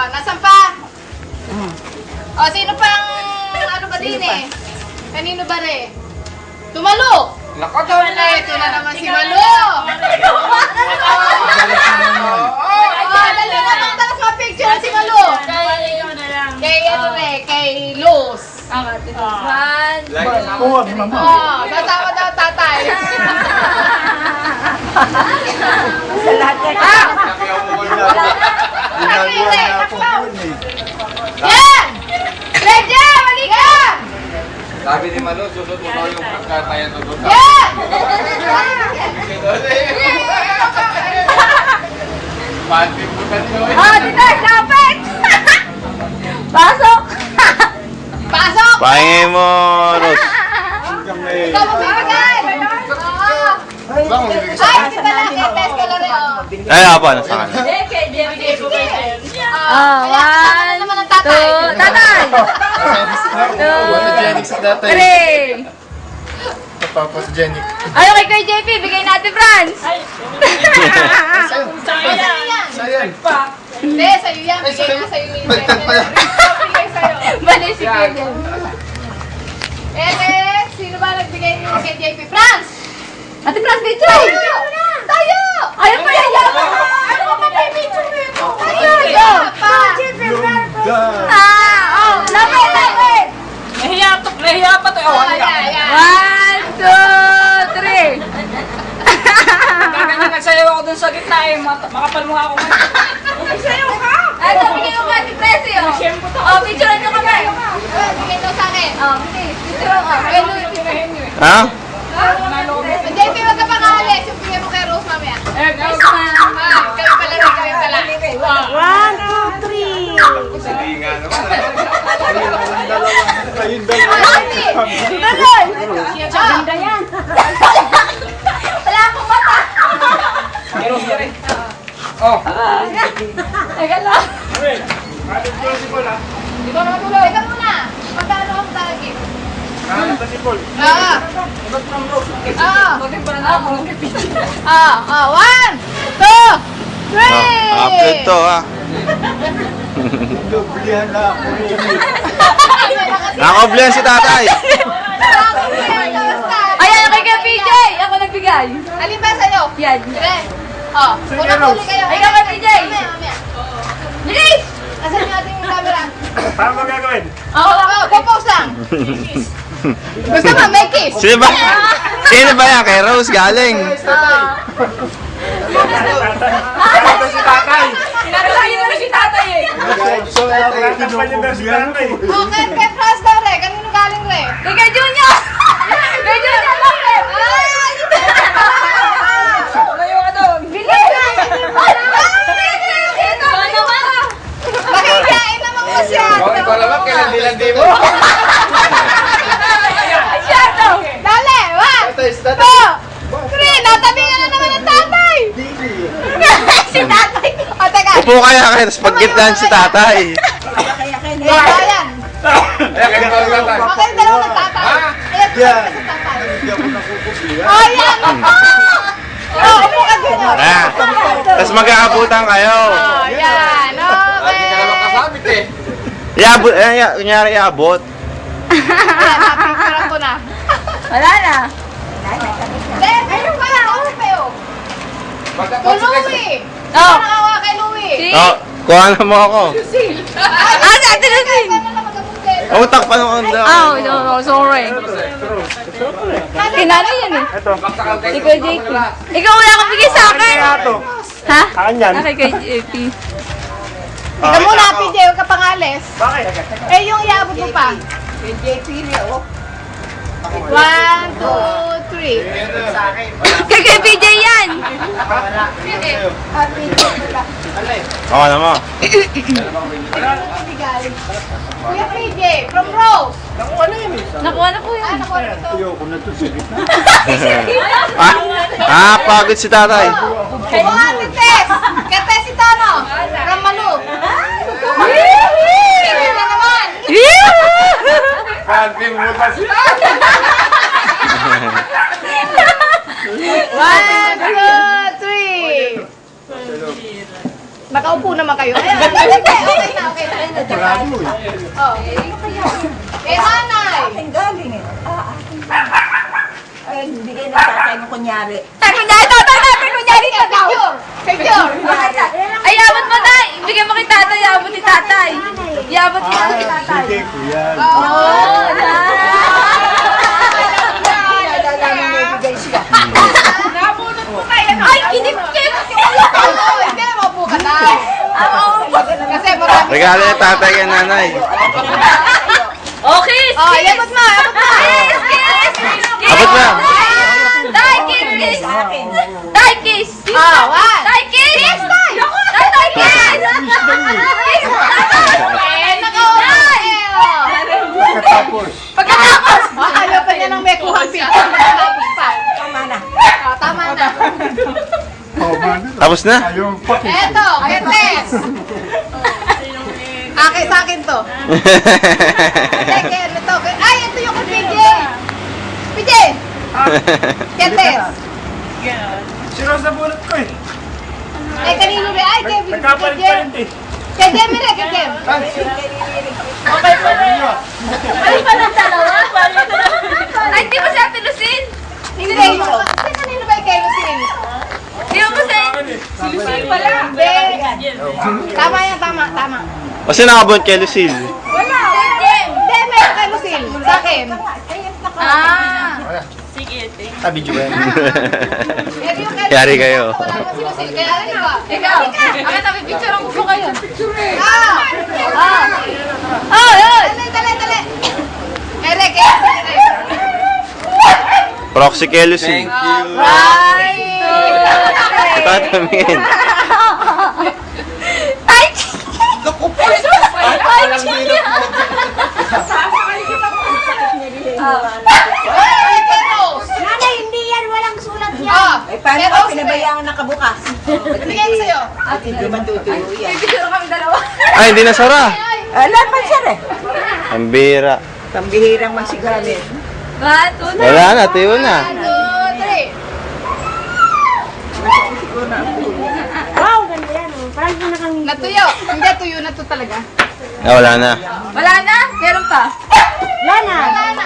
Nasaan pa? Sino pang ano ba din eh? Kanino ba rin? Tumalo! Ito na naman si Malo! Dali naman talas ma-picture si Malo! Kay ano eh, kay Luz. Sasama daw tatay. Sa lahat yan. Yan! Redya! Malika! Sabi ni Malo, susot mo yung pagkatayan to doon. Yan! Pati mo ka nyo eh. Dito, lapit! Pasok! Pasok! Pahingin mo, Ros. Ikaw magbibigay! Ay, hindi pala. I-test ko lang rin. Ay, apa, nasa kanan. One, Two, tatay! Three! Tapos Jenny. Ayaw kay JP, bigay natin, Franz! Sayang. hindi, sa'yo yan. Bigay na sa'yo yung bigay sa'yo. Mali si Kuya. Sino ba nagbigay niyo kay JP? Franz! Ate Franz, dito! Tayo! Ayaw pa yan! Ano ba may picture nito? Tayo! Lapit! Nahiya pa to. Oh, One, two, three! Ganyan nagsayaw ako dun sa gitna eh. Makapal mo ako ngayon. Nagsayaw ka! Ito, bigay mo Ate Presi, oh! Oh, picture nyo kami! Bigay daw sa akin. Oh, please, picture mo. Ha? JP, wag ka pa kaalis. Yung bigay mo kay Rose mamaya. Kayo pala rin, kayo pala. One, two, three! Hindi nga naman. Tuloy! Ganda yan! Wala akong mata! Meron siya rin. Oh. Teka lang! Ikaw na tuloy. Ikaw muna. Magkano ang target? One, two, three! Upload to, ha? Nakablihan si tatay. Ayan, kay Kuya PJ! Ako nagbigay! Alin ba sa'yo? Yan! Dire. Unang huli kayo. Ay, kay PJ! Mamaya. Bilis! Asan yung ating camera? Paano mo gagawin? Compose lang. Basta ba, may kiss. Sino ba? Sino ba yan? Kay Rose galing. Ito si tatay. Sinasakay mo na si tatay eh! Tinatakpan yung versi tatay. Okay, kay Franz daw re. Kanino galing re? Kay Kuya Junior! Kay Junior lapit! Layo ka doon. Bilis! Makikiyain naman mo siya. Ikaw naman, kailan-dilandi mo. Shadow! Dali, one, two, three. Natabi ka na naman ng tatay. Si tatay! O, teka. Upo kaya kayo, tapos pagkitlaan si tatay. Ayan. Ayan, kaya ka lang tayo. Okay, dalawa ng tatay. Ayan, sa tatay. O, yan. Upo ka dun. Ah, tapos magkakabutan kayo. O, yan. Lagi ka naman Okay. kasabit eh. Iabot, kunyari iabot. Ayan, napicturean ko na. Wala na! Ayun pala, ako kayo. Kay Magka-consequence. Louie. Oh. Nakawa kay Louie. Si? Oh, kuha na mo ako. Sa atin na si! Ano na magkapuntin? Utak pa nung onda. Oh, no, sorry. Kinala yan eh. Ito. Si Kuya JP. Ikaw wala kang bigay sa akin! Ito. Ha? Akin yan. Kay Kuya JP. Ikaw muna, PJ, huwag ka pangalis. Bakit? Eh, yung iabot mo pa. One, two, three. Kay Kuya PJ yan! Oo naman. Kuya PJ, from Rose. Nakuha na po yan. Nakuha na ito. Pagod si tatay. Kung Ate Tess. Kay Tess si Tono. From Malu. Sige na naman. Pati mo kasi. One, two, three. naman kayo. Ayan, okay na. Oh. Eh, nanay. Aking galing eh. Ay, hindi kayo nagtatay mo kunyari. Picture. Ay, yabot mo, tay! Bigyan mo kay tatay, yabot ni tatay. Yabot ni tatay. Hindi ko yan. Oh, Bigay siya. ay, kinip-kip! Hindi, maupo ka na. Kasi marami. Regalo ni tatay kay nanay. Okay, Oh, yabot mo. Kiss! Kiss! Kiss! Abot mo. Tay, kiss! Kiss! Tay, kiss! Ah, one. Tay, kiss! Kiss, tay! Tay, kiss! Kiss! Eh, naka-okay. Katapos. Pagkatapos! Ayaw pa niya ng may kuhang picture. Tapos pa. Tama na. Oh, tama na. Oh, man. Tapos na. Ayaw pakit. Eto, Kertes. Sa akin to. Ito. Ay, ito yung kay PJ. PJ! Kertes. Sino sa bunot ko eh? Ay, kanino ba? Ay, kay Nagkapalit-palit eh. Kay Jem, kay Jem. Ay, palang dalawa? Ay, di ba si Ate Lucin? Hindi. Kasi kanino ba kay Lucille? Di ba si... Si Lucin pala. Hindi. Tama yan, tama. O sino nakabot kay Lucille? Wala. Hindi, meron kay Lucille. Sa akin. Ah. Sabi ko yan. Pero yung kay Yari Lucille, kayo. Wala naman si Lucille. Kaya rin ba? Ikaw. Bakit napipicture ang gusto kayo? Dali. Ere, kaya sige. Proxy kay Lucille. Thank you. Right. Ito tumingin. Ay! Ay, kay Rose. Nanay, hindi yan. Walang sulat yan. Oh, Eh, paano kay ka Rose, pinabayaan nakabukas? bigyan ko sa'yo. At hindi matutuyo yan. Pipicture kami dalawa. Ay, hindi na sara. Alam pa siya eh. Ang bira. Pambihirang masigamin. Ba? Tuna. Wala na, tuyo na. 1, 2, 3. Wow, ganda yan. Parang ka nakang... Natuyo. Hindi, tuyo na to talaga. Ah, wala na. Wala na? Meron pa? Wala na. Wala na.